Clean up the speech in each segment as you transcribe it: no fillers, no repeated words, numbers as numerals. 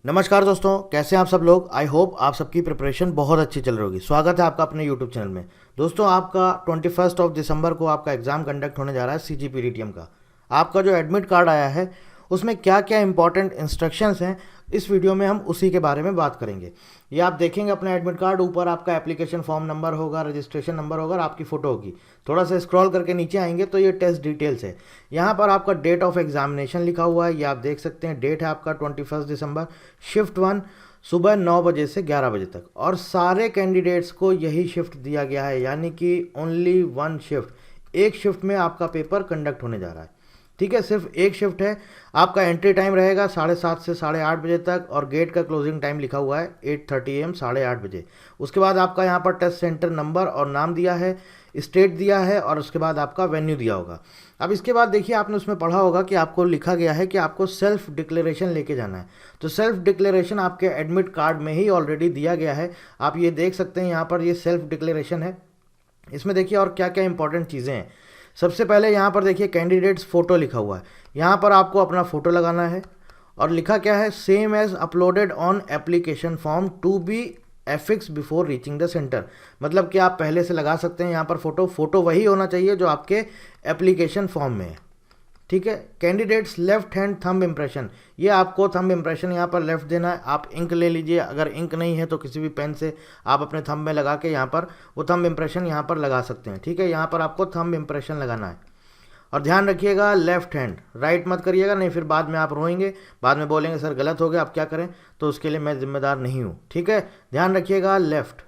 नमस्कार दोस्तों, कैसे हैं आप सब लोग। आई होप आप सबकी प्रिपरेशन बहुत अच्छी चल रही होगी। स्वागत है आपका अपने यूट्यूब चैनल में। दोस्तों, आपका 21 दिसंबर को आपका एग्ज़ाम कंडक्ट होने जा रहा है CGPDTM का। आपका जो एडमिट कार्ड आया है उसमें क्या क्या इंपॉर्टेंट इंस्ट्रक्शंस हैं, इस वीडियो में हम उसी के बारे में बात करेंगे। ये आप देखेंगे अपना एडमिट कार्ड, ऊपर आपका एप्लीकेशन फॉर्म नंबर होगा, रजिस्ट्रेशन नंबर होगा और आपकी फ़ोटो होगी। थोड़ा सा स्क्रॉल करके नीचे आएंगे तो ये टेस्ट डिटेल्स है। यहाँ पर आपका डेट ऑफ एग्जामिनेशन लिखा हुआ है, ये आप देख सकते हैं। डेट है आपका 21 दिसंबर, शिफ्ट 1 सुबह 9 बजे से 11 बजे तक, और सारे कैंडिडेट्स को यही शिफ्ट दिया गया है, यानी कि ओनली वन शिफ्ट। एक शिफ्ट में आपका पेपर कंडक्ट होने जा रहा है। ठीक है, सिर्फ एक शिफ्ट है। आपका एंट्री टाइम रहेगा 7:30 से 8:30 बजे तक, और गेट का क्लोजिंग टाइम लिखा हुआ है 8:30 AM 8:30 बजे। उसके बाद आपका यहाँ पर टेस्ट सेंटर नंबर और नाम दिया है, स्टेट दिया है, और उसके बाद आपका वेन्यू दिया होगा। अब इसके बाद देखिए, आपने उसमें पढ़ा होगा कि आपको लिखा गया है कि आपको सेल्फ डिक्लेरेशन लेके जाना है। तो सेल्फ डिक्लेरेशन आपके एडमिट कार्ड में ही ऑलरेडी दिया गया है। आप ये देख सकते हैं, यहाँ पर ये सेल्फ डिक्लेरेशन है। इसमें देखिए और क्या क्या इंपॉर्टेंट चीज़ें हैं। सबसे पहले यहाँ पर देखिए कैंडिडेट्स फ़ोटो लिखा हुआ है। यहाँ पर आपको अपना फ़ोटो लगाना है, और लिखा क्या है, same as uploaded on application form to be affix before reaching the centre. मतलब कि आप पहले से लगा सकते हैं यहाँ पर फ़ोटो वही होना चाहिए जो आपके एप्लीकेशन फॉर्म में है। ठीक है। Candidates left hand thumb impression, ये आपको थंब इम्प्रेशन यहाँ पर लेफ्ट देना है। आप इंक ले लीजिए, अगर इंक नहीं है तो किसी भी पेन से आप अपने थंब में लगा के यहाँ पर वो थंब इम्प्रेशन यहाँ पर लगा सकते हैं। ठीक है, यहाँ पर आपको थंब इम्प्रेशन लगाना है। और ध्यान रखिएगा लेफ्ट हैंड, राइट मत करिएगा, नहीं फिर बाद में आप रोएंगे, बाद में बोलेंगे सर गलत हो गया, आप क्या करें। तो उसके लिए मैं जिम्मेदार नहीं हूँ। ठीक है, ध्यान रखिएगा लेफ्ट।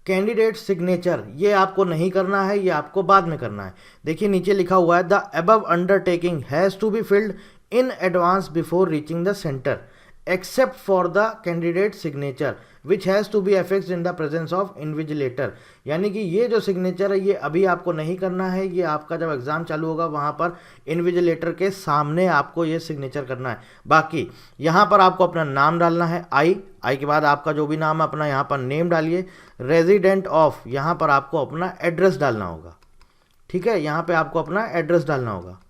कैंडिडेट सिग्नेचर, ये आपको नहीं करना है, ये आपको बाद में करना है। देखिए नीचे लिखा हुआ है, the above undertaking has to be filled in advance before reaching the centre except for the candidate signature which has to be affixed in the presence of invigilator. यानी कि ये जो सिग्नेचर है ये अभी आपको नहीं करना है, ये आपका जब एग्ज़ाम चालू होगा वहाँ पर इन्विजिलेटर के सामने आपको ये सिग्नेचर करना है। बाकी यहाँ पर आपको अपना नाम डालना है, आई के बाद आपका जो भी नाम है अपना यहाँ पर नेम डालिए। रेजिडेंट ऑफ, यहाँ पर आपको अपना एड्रेस डालना होगा। ठीक है, यहाँ पे आपको अपना एड्रेस डालना होगा।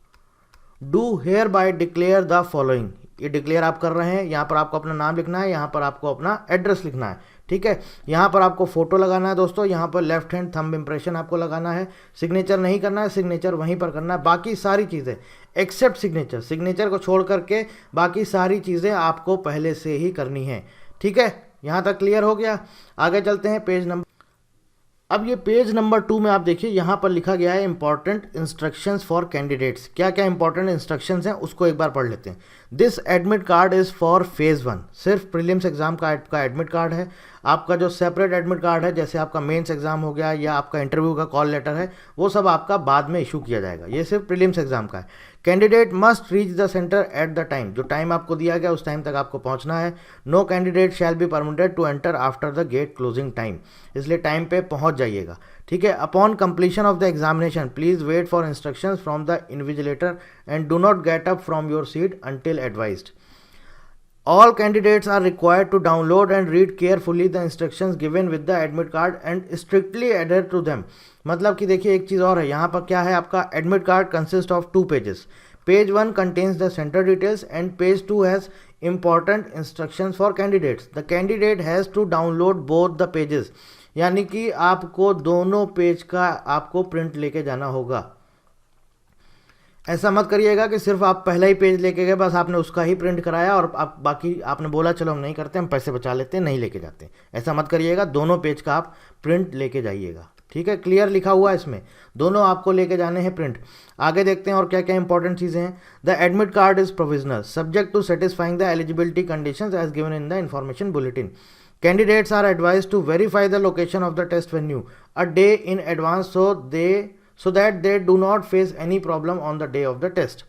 Do hereby declare the following, ये डिक्लेयर आप कर रहे हैं, यहाँ पर आपको अपना नाम लिखना है, यहाँ पर आपको अपना एड्रेस लिखना है। ठीक है, यहाँ पर आपको फोटो लगाना है दोस्तों, यहाँ पर लेफ्ट हैंड थंब इम्प्रेशन आपको लगाना है। सिग्नेचर नहीं करना है, सिग्नेचर वहीं पर करना है। बाकी सारी चीज़ें एक्सेप्ट सिग्नेचर, सिग्नेचर को छोड़ करके बाकी सारी चीज़ें आपको पहले से ही करनी है। ठीक है, यहाँ तक क्लियर हो गया। आगे चलते हैं पेज नंबर। अब ये पेज नंबर 2 में आप देखिए, यहाँ पर लिखा गया है इंपॉर्टेंट इंस्ट्रक्शंस फॉर कैंडिडेट्स। क्या क्या इंपॉर्टेंट इंस्ट्रक्शंस हैं उसको एक बार पढ़ लेते हैं। This admit card is for phase 1, सिर्फ प्रीलिम्स एग्जाम का एडमिट कार्ड है। आपका जो सेपरेट एडमिट कार्ड है, जैसे आपका मेंस एग्जाम हो गया या आपका इंटरव्यू का कॉल लेटर है, वो सब आपका बाद में इशू किया जाएगा। ये सिर्फ प्रीलिम्स एग्जाम का है। Candidate must reach the centre at the time, जो टाइम आपको दिया गया उस टाइम तक आपको पहुंचना है। No candidate shall be permitted to enter after the gate closing time, इसलिए टाइम पे पहुंच जाइएगा। ठीक है, upon completion of the examination please wait for instructions from the invigilator and do not get up from your seat until advised. All candidates are required to download and read carefully the instructions given with the admit card and strictly adhere to them। मतलब कि देखिए एक चीज़ और है, यहाँ पर क्या है, आपका admit card consist of 2 pages. Page 1 contains the center details and page 2 has important instructions for candidates। The candidate has to download both the pages, यानी कि आपको दोनों पेज का आपको प्रिंट लेके जाना होगा। ऐसा मत करिएगा कि सिर्फ आप पहला ही पेज लेके गए, बस आपने उसका ही प्रिंट कराया और आप बाकी आपने बोला चलो हम नहीं करते, हम पैसे बचा लेते हैं, नहीं लेके जाते। ऐसा मत करिएगा, दोनों पेज का आप प्रिंट लेके जाइएगा। ठीक है, क्लियर लिखा हुआ है इसमें, दोनों आपको लेके जाने हैं प्रिंट। आगे देखते हैं और क्या क्या इंपॉर्टेंट चीज़ें हैं। The admit card is provisional subject to satisfying the eligibility conditions as given in the information bulletin. Candidates are advised to verify the location of the test venue a day in advance so that they do not face any problem on the day of the test.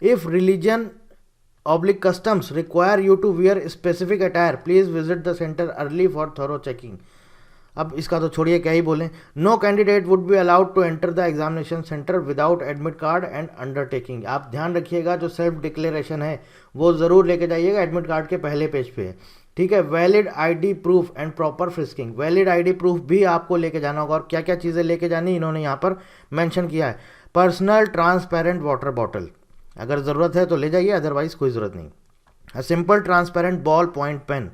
If religion/customs require you to wear specific attire, please visit the center early for thorough checking. अब इसका तो छोड़िए, क्या ही बोलें। No candidate would be allowed to enter the examination centre without admit card and undertaking. आप ध्यान रखिएगा, जो सेल्फ डिक्लेरेशन है वो ज़रूर लेके जाइएगा, एडमिट कार्ड के पहले पेज पे है। ठीक है, valid ID proof and proper frisking, valid ID proof भी आपको लेके जाना होगा। और क्या क्या चीज़ें लेके जानी इन्होंने यहाँ पर मेंशन किया है। पर्सनल ट्रांसपेरेंट वाटर बॉटल, अगर ज़रूरत है तो ले जाइए, अदरवाइज़ कोई ज़रूरत नहीं। a simple transparent ball point pen,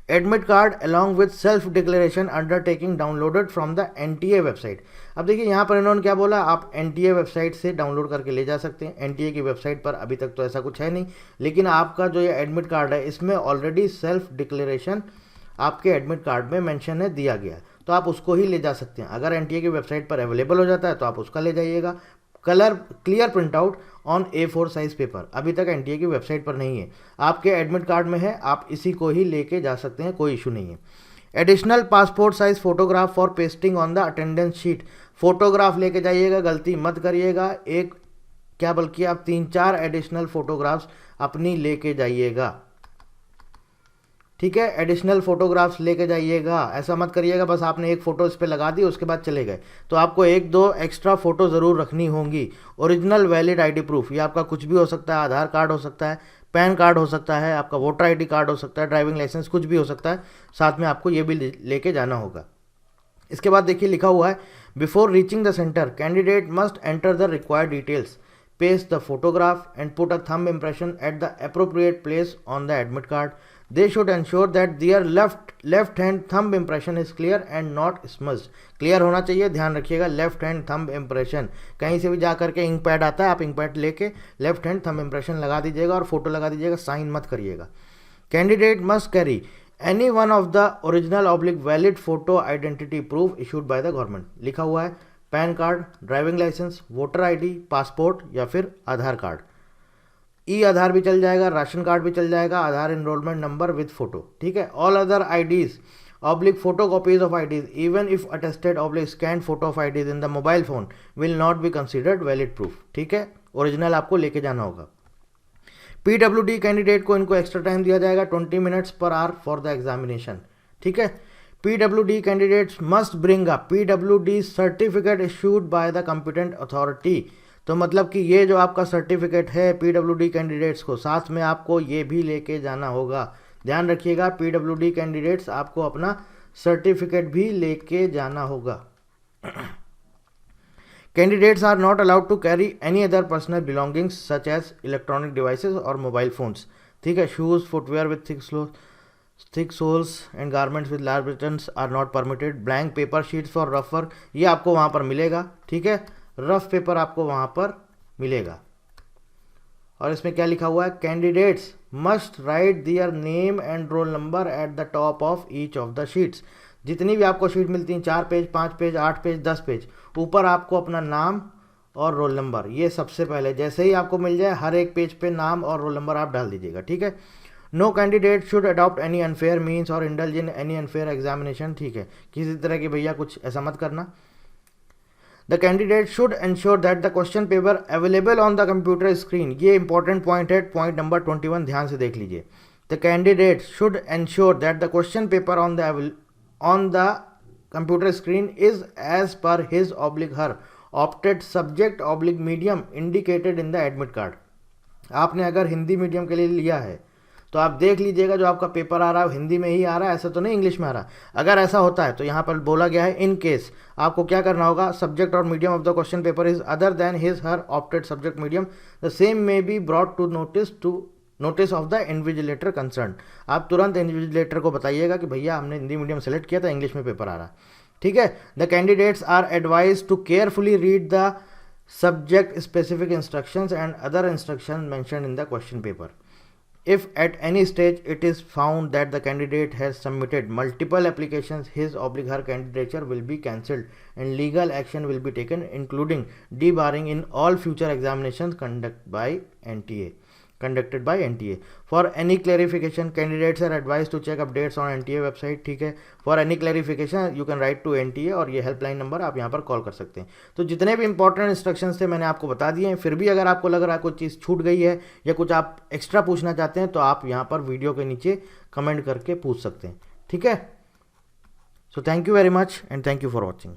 admit card along with self declaration undertaking downloaded from the NTA website. अब देखिए यहाँ पर इन्होंने क्या बोला, आप NTA वेबसाइट से डाउनलोड करके ले जा सकते हैं। NTA की वेबसाइट पर अभी तक तो ऐसा कुछ है नहीं, लेकिन आपका जो ये एडमिट कार्ड है इसमें ऑलरेडी सेल्फ डिक्लेरेशन आपके एडमिट कार्ड में मेंशन है, दिया गया है, तो आप उसको ही ले जा सकते हैं। अगर NTA की वेबसाइट पर अवेलेबल हो जाता है तो आप उसका ले जाइएगा। Colour clear print out on A4 size paper, अभी तक NTA की वेबसाइट पर नहीं है, आपके एडमिट कार्ड में है, आप इसी को ही लेके जा सकते हैं, कोई इशू नहीं है। Additional passport size photograph for pasting on the attendance sheet, photograph लेके जाइएगा, गलती मत करिएगा। एक क्या बल्कि आप 3-4 एडिशनल फोटोग्राफ्स अपनी लेके जाइएगा, ठीक है। एडिशनल फोटोग्राफ्स लेके जाइएगा, ऐसा मत करिएगा बस आपने एक फ़ोटो इस पर लगा दी उसके बाद चले गए, तो आपको 1-2 एक्स्ट्रा फ़ोटो ज़रूर रखनी होंगी। ओरिजिनल वैलिड आईडी प्रूफ, ये आपका कुछ भी हो सकता है, आधार कार्ड हो सकता है, पैन कार्ड हो सकता है, आपका वोटर आईडी कार्ड हो सकता है, ड्राइविंग लाइसेंस, कुछ भी हो सकता है, साथ में आपको ये भी लेके जाना होगा। इसके बाद देखिए लिखा हुआ है, before reaching the centre candidate must enter the required details, paste the photograph and put a thumb impression at the appropriate place on the admit card. They should ensure that their left hand thumb impression is clear and not smudged. Clear होना चाहिए, ध्यान रखिएगा। Left hand thumb impression, कहीं से भी जा करके ink pad आता है, आप इंक पैड लेके लेफ्ट हैंड थंब इम्प्रेशन लगा दीजिएगा और फोटो लगा दीजिएगा, साइन मत करिएगा। Candidate must carry any one of the original oblique valid photo identity proof issued by the government, लिखा हुआ है PAN card, driving licence, voter ID, passport या फिर आधार कार्ड। ई आधार भी चल जाएगा, राशन कार्ड भी चल जाएगा, Aadhaar enrolment number with photo, ठीक है। All other IDs oblique photo copies of IDs even if attested oblique scan photo of IDs in the mobile phone will not be considered valid proof, ठीक है। Original आपको लेके जाना होगा। PWD candidate को इनको एक्स्ट्रा टाइम दिया जाएगा 20 minutes per hour for the examination, ठीक है। PWD candidates must bring a PWD certificate issued by the competent authority, तो मतलब कि ये जो आपका सर्टिफिकेट है PWD कैंडिडेट्स को, साथ में आपको ये भी लेके जाना होगा। ध्यान रखिएगा, PWD कैंडिडेट्स आपको अपना सर्टिफिकेट भी लेके जाना होगा। Candidates are not allowed to carry any other personal belongings such as electronic devices और मोबाइल फोन्स, ठीक है। Shoes, footwear with thick soles and garments with large buttons are not permitted. Blank paper sheets for rough work, ये आपको वहाँ पर मिलेगा, ठीक है। रफ पेपर आपको वहाँ पर मिलेगा। और इसमें क्या लिखा हुआ है, candidates must write their name and roll number at the top of each of the sheets. जितनी भी आपको शीट मिलती हैं, 4 पेज, 5 पेज, 8 पेज, 10 पेज, ऊपर आपको अपना नाम और रोल नंबर, ये सबसे पहले जैसे ही आपको मिल जाए हर एक पेज पे नाम और रोल नंबर आप डाल दीजिएगा, ठीक है। No candidate should adopt any unfair means और indulge in any unfair examination, ठीक है। किसी तरह की भैया कुछ ऐसा मत करना। The candidate should ensure that the question paper available on the computer screen, ये इंपॉर्टेंट पॉइंट है, पॉइंट नंबर 21, ध्यान से देख लीजिए। The candidate should ensure that the question paper on the computer screen is as per his oblique her opted subject oblique medium indicated in the admit card. आपने अगर Hindi medium के लिए लिया है तो आप देख लीजिएगा जो आपका पेपर आ रहा है हिंदी में ही आ रहा है, ऐसा तो नहीं इंग्लिश में आ रहा। अगर ऐसा होता है तो यहाँ पर बोला गया है इन केस आपको क्या करना होगा, सब्जेक्ट और medium of the question paper is other than his her opted subject medium, the same may be brought to notice of the invigilator concern. आप तुरंत इन्विजिलेटर को बताइएगा कि भैया हमने हिंदी मीडियम सेलेक्ट किया था, इंग्लिश में पेपर आ रहा है, ठीक है। The candidates are advise to carefully read the subject specific instructions and other instruction mentioned in the question paper. If at any stage it is found that the candidate has submitted multiple applications, his/her candidature will be cancelled and legal action will be taken, including debarring in all future examinations conducted by NTA. For any clarification, candidates are advised to check updates on NTA website, ठीक है। For any clarification you can write to NTA और ये helpline number आप यहाँ पर call कर सकते हैं। तो जितने भी इंपॉर्टेंट इंस्ट्रक्शंस थे मैंने आपको बता दिए हैं। फिर भी अगर आपको लग रहा है कोई चीज़ छूट गई है या कुछ आप एक्स्ट्रा पूछना चाहते हैं तो आप यहाँ पर वीडियो के नीचे कमेंट करके पूछ सकते हैं, ठीक है। So thank you very much and thank you for watching.